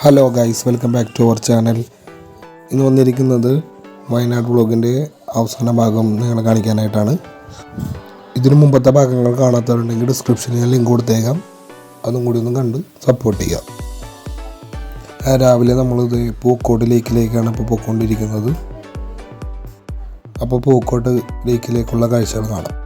Hello guys, welcome back to our channel. ഇന്ന് വന്നിരിക്കുന്നത് വയനാട് വ്ളോഗിൻ്റെ അവസാന ഭാഗം നിങ്ങളെ കാണിക്കാനായിട്ടാണ്. ഇതിനു മുമ്പത്തെ ഭാഗങ്ങൾ കാണാത്തവരുണ്ടെങ്കിൽ ഡിസ്ക്രിപ്ഷനിൽ ലിങ്ക് കൊടുത്തേക്കാം. അതും കൂടി ഒന്ന് കണ്ട് സപ്പോർട്ട് ചെയ്യാം. രാവിലെ നമ്മളിത് പൂക്കോട് ലേക്കിലേക്കാണ് ഇപ്പോൾ പോയിക്കൊണ്ടിരിക്കുന്നത്. അപ്പോൾ പൂക്കോട് ലേക്കിലേക്കുള്ള കാഴ്ചകൾ കാണാം.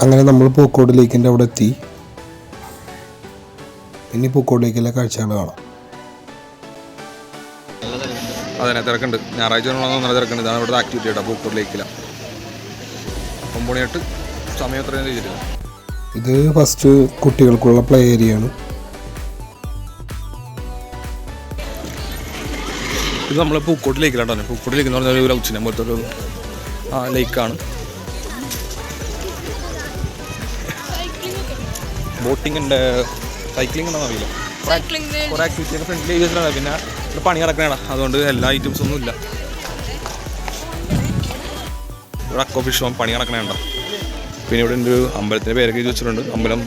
അങ്ങനെ നമ്മൾ പൂക്കോട് ലേക്കിൻ്റെ അവിടെ എത്തി. ഇനി പൂക്കോട് ലേക്കിലെ കാഴ്ചകൾ കാണാം. അതെ, തിരക്കുണ്ട്. ഞായറാഴ്ച നല്ല തിരക്കുണ്ട്. ഇതാണ് ഇവിടുത്തെ ആക്ടിവിറ്റി കേട്ടോ. പൂക്കോട് ലേക്കിലാണ് 9 സമയം എത്രയും ചെയ്തിട്ടില്ല. ഇത് ഫസ്റ്റ് കുട്ടികൾക്കുള്ള പ്ലേ ഏരിയയാണ്. ഇത് നമ്മൾ പൂക്കോട് ലേക്കിലാണ്. പൂക്കോട് ലേക്ക് എന്ന് പറഞ്ഞാൽ ഒരു ലൗച്ചിനെ പോലത്തെ ഒരു ലേക്കാണ്. ബോട്ടിംഗ് ഉണ്ട്, സൈക്ലിംഗ് ഉണ്ടെന്ന് അറിയില്ല. കുറേ ആക്ടിവിറ്റി ഫ്രണ്ട്ലി ഏരിയസിലാണ്. പിന്നെ ഇവിടെ പണി നടക്കണേടാ, അതുകൊണ്ട് എല്ലാ ഐറ്റംസ് ഒന്നും ഇല്ല. ഇവിടെ അക്കോ ഫിഷ് ഫാം പണി നടക്കണേണ്ട. പിന്നെ ഇവിടെ ഒരു അമ്പലത്തിൻ്റെ പേരൊക്കെ എഴുതി വെച്ചിട്ടുണ്ട്. അമ്പലം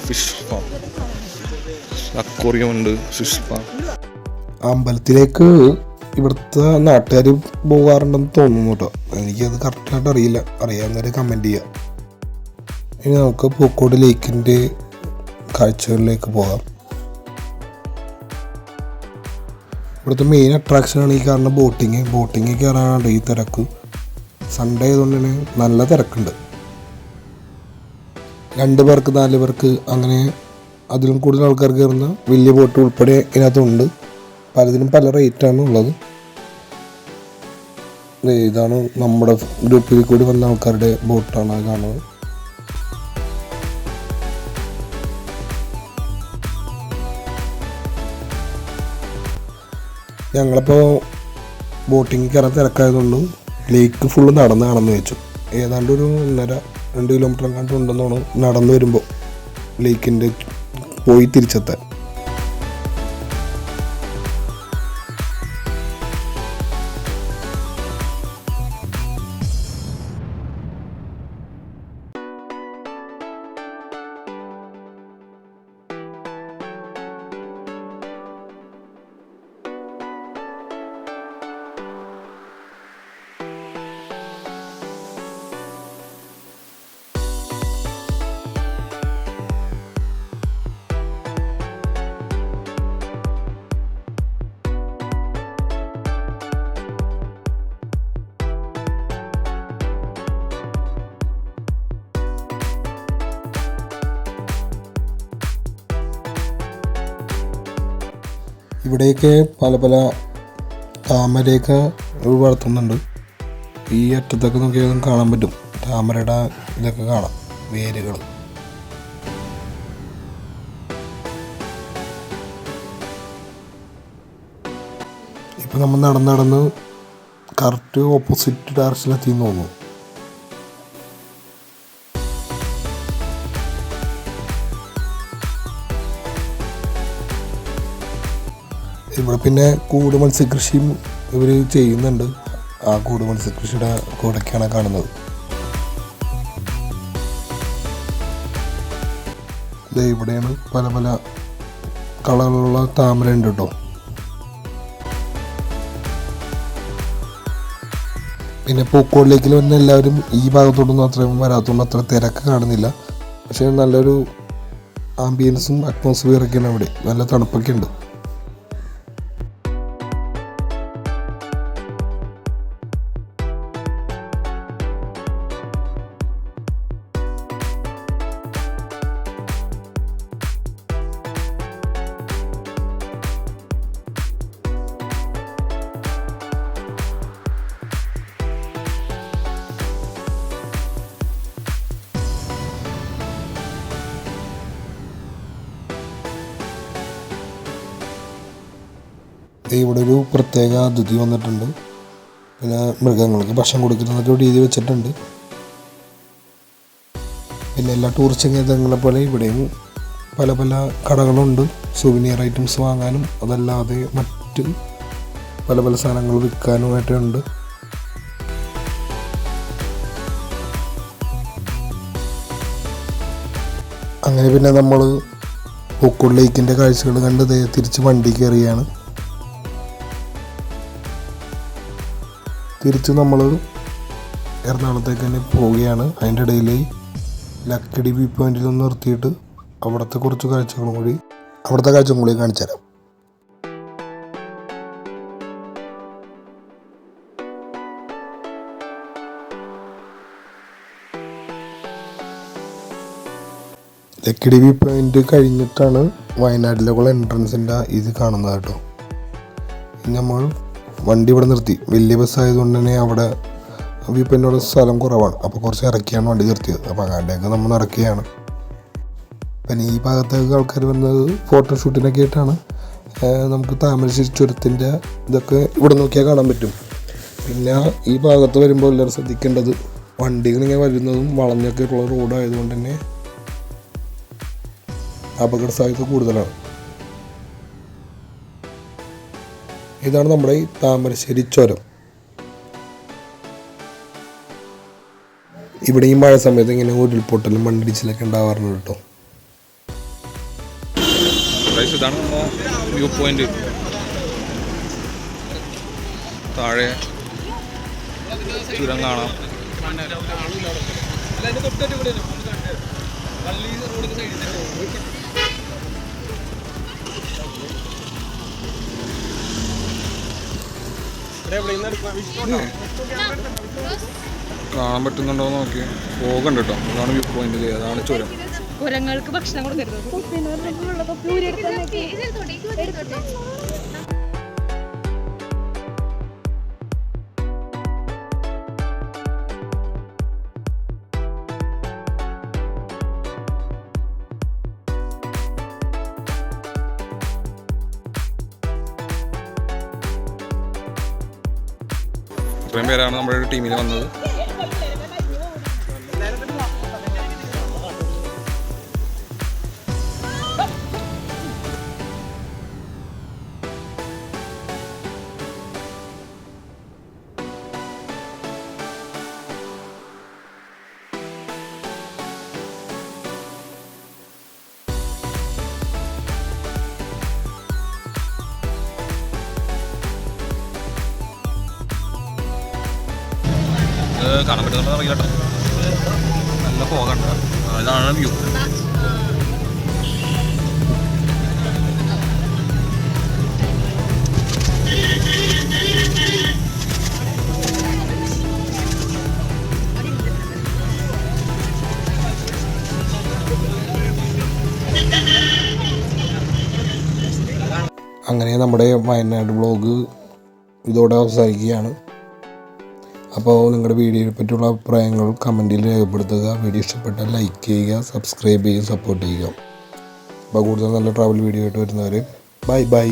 ഫിഷ് ഫാം, അക്വേറിയം ഉണ്ട്, ഫിഷ് ഫാം. അമ്പലത്തിലേക്ക് ഇവിടുത്തെ നാട്ടുകാർ പോകാറുണ്ടെന്ന് തോന്നുന്നു കേട്ടോ. എനിക്കത് കറക്റ്റായിട്ട് അറിയില്ല. അറിയാവുന്നവർ കമൻറ്റ് ചെയ്യുക. ഇനി നമുക്ക് പൂക്കോട് ലേക്കിൻ്റെ കാഴ്ചകളിലേക്ക് പോകാം. ഇവിടുത്തെ മെയിൻ അട്രാക്ഷനാണ് ഈ കാണുന്ന ബോട്ടിങ് കയറാനാണ് ഈ തിരക്ക്. സൺഡേ ആയതുകൊണ്ട് തന്നെ നല്ല തിരക്കുണ്ട്. 2 പേർക്ക് 4 പേർക്ക് അങ്ങനെ അതിലും കൂടുതൽ ആൾക്കാർ കയറുന്ന വലിയ ബോട്ട് ഉൾപ്പെടെ ഇതിനകത്തുണ്ട്. പലതിനും പല റേറ്റാണ് ഉള്ളത്. ഇതാണ് നമ്മുടെ ഗ്രൂപ്പിൽ കൂടി വന്ന ആൾക്കാരുടെ ബോട്ടാണ് അത് കാണുന്നത്. ഞങ്ങളിപ്പോൾ ബോട്ടിങ് കയറാൻ തിരക്കായതുകൊണ്ട് ലേക്ക് ഫുള്ള് നടന്ന് വെച്ചു. ഏതാണ്ട് ഒരു 1.5-2 കിലോമീറ്റർ എങ്ങാണ്ട് ഉണ്ടെന്നാണ് നടന്നു വരുമ്പോൾ ലേക്കിൻ്റെ പോയി തിരിച്ചെത്താൻ. ഇവിടെയൊക്കെ പല താമരയൊക്കെ വളർത്തുന്നുണ്ട്. ഈ അറ്റത്തൊക്കെ നോക്കിയാൽ കാണാൻ പറ്റും. താമരയുടെ ഇതൊക്കെ കാണാം, വേരുകൾ. ഇപ്പം നമ്മൾ നടന്ന് കറക്റ്റ് ഓപ്പോസിറ്റ് ഡയറക്ഷനിലെത്തിയെന്ന് തോന്നുന്നു. ഇവിടെ പിന്നെ കൂട് മത്സ്യകൃഷിയും ഇവർ ചെയ്യുന്നുണ്ട്. ആ കൂട് മത്സ്യകൃഷിയുടെ കൂടൊക്കെയാണ് കാണുന്നത്. ഇവിടെയാണ് പല കളറിലുള്ള താമര ഉണ്ട് കേട്ടോ. പിന്നെ പൂക്കോട് ലേക്കിൽ വന്ന എല്ലാവരും ഈ ഭാഗത്തോട്ടൊന്നും അത്രയും വരാത്തോണ്ട് അത്ര തിരക്ക് കാണുന്നില്ല. പക്ഷേ നല്ലൊരു ആംബിയൻസും അറ്റ്മോസ്ഫിയറൊക്കെയാണ് അവിടെ. നല്ല തണുപ്പൊക്കെ ഉണ്ട്. ഇവിടെ ഒരു പ്രത്യേക അതിഥി വന്നിട്ടുണ്ട്. പിന്നെ മൃഗങ്ങൾക്ക് ഭക്ഷണം കൊടുക്കുന്നതൊക്കെ രീതി വെച്ചിട്ടുണ്ട്. പിന്നെ എല്ലാ ടൂറിസ്റ്റ് കേന്ദ്രങ്ങളെ പോലെ ഇവിടെയും പല പല കടകളുണ്ട് സുവനീർ ഐറ്റംസ് വാങ്ങാനും അതല്ലാതെ മറ്റ് പല പല സാധനങ്ങൾ വിൽക്കാനുമായിട്ടുണ്ട്. അങ്ങനെ പിന്നെ നമ്മൾ പൂക്കോട് ലേക്കിൻ്റെ കാഴ്ചകൾ കണ്ട് തിരിച്ച് വണ്ടി കയറിയാണ്. തിരിച്ച് നമ്മൾ എറണാകുളത്തേക്ക് തന്നെ പോവുകയാണ്. അതിൻ്റെ ഇടയിൽ ലക്കിടി വ്യൂ പോയിന്റിൽ ഒന്ന് നിർത്തിയിട്ട് അവിടുത്തെ കുറച്ച് കാഴ്ചകളും കൂടി കാണിച്ചു തരാം. ലക്കിടി വ്യൂ പോയിന്റ് കഴിഞ്ഞിട്ടാണ് വയനാട്ടിലേക്കുള്ള എൻട്രൻസിൻ്റെ ഇത് കാണുന്നത് കേട്ടോ. നമ്മൾ വണ്ടി ഇവിടെ നിർത്തി. വലിയ ബസ് ആയതുകൊണ്ട് തന്നെ അവിടെ വ്യൂ പോയിന്റിനുള്ള സ്ഥലം കുറവാണ്. അപ്പോൾ കുറച്ച് ഇറക്കിയാണ് വണ്ടി നിർത്തിയത്. അപ്പോൾ അങ്ങോട്ടേക്ക് നമ്മൾ നടക്കുകയാണ്. പിന്നെ ഈ ഭാഗത്തേക്ക് ആൾക്കാർ വന്നത് ഫോട്ടോഷൂട്ടിനൊക്കെ ആയിട്ടാണ്. നമുക്ക് താമരശ്ശേരി ചുരത്തിൻ്റെ ഇതൊക്കെ ഇവിടെ നോക്കിയാൽ കാണാൻ പറ്റും. പിന്നെ ഈ ഭാഗത്ത് വരുമ്പോൾ എല്ലാവരും ശ്രദ്ധിക്കേണ്ടത് വണ്ടികളിങ്ങനെ വരുന്നതും വളഞ്ഞൊക്കെ ഉള്ള റോഡായതുകൊണ്ട് തന്നെ അപകട സാധ്യത കൂടുതലാണ്. ഇതാണ് നമ്മുടെ ഈ താമരശ്ശേരി ചുരം. ഇവിടെ ഈ മഴ സമയത്ത് ഇങ്ങനെ ഉരുൾപൊട്ടലും മണ്ണിടിച്ചിലൊക്കെ ഉണ്ടാവാറുണ്ട് കേട്ടോ. ഇതാണ് വ്യൂ പോയിന്റ്. താഴെ ചുരം കാണാം. കാണാൻ പറ്റുന്നുണ്ടോ നോക്കി പോകണ്ട കേട്ടോ. അതാണ് വ്യൂ പോയിന്റ്. അതാണ് ചുരം. കുരങ്ങൾക്ക് ഭക്ഷണം കൊടുക്കരുത്. ഇത്രയും പേരാണ് നമ്മുടെ ടീമിൽ വന്നത്. കാണാൻ പറ്റുന്നുണ്ടോ അറിയില്ല കേട്ടോ. നല്ല പോകണ്ട. ഇതാണ് വ്യൂ. അങ്ങനെ നമ്മുടെ വയനാട് വ്ളോഗ് ഇതോടെ അവസാനിക്കുകയാണ്. അപ്പോൾ നിങ്ങളുടെ വീഡിയോയെ പറ്റിയുള്ള അഭിപ്രായങ്ങൾ കമൻറ്റിൽ രേഖപ്പെടുത്തുക. വീഡിയോ ഇഷ്ടപ്പെട്ടാൽ ലൈക്ക് ചെയ്യുക, സബ്സ്ക്രൈബ് ചെയ്യുക, സപ്പോർട്ട് ചെയ്യുക. അപ്പോൾ കൂടുതൽ നല്ല ട്രാവൽ വീഡിയോ ആയിട്ട് വരുന്നവരെ ബൈ.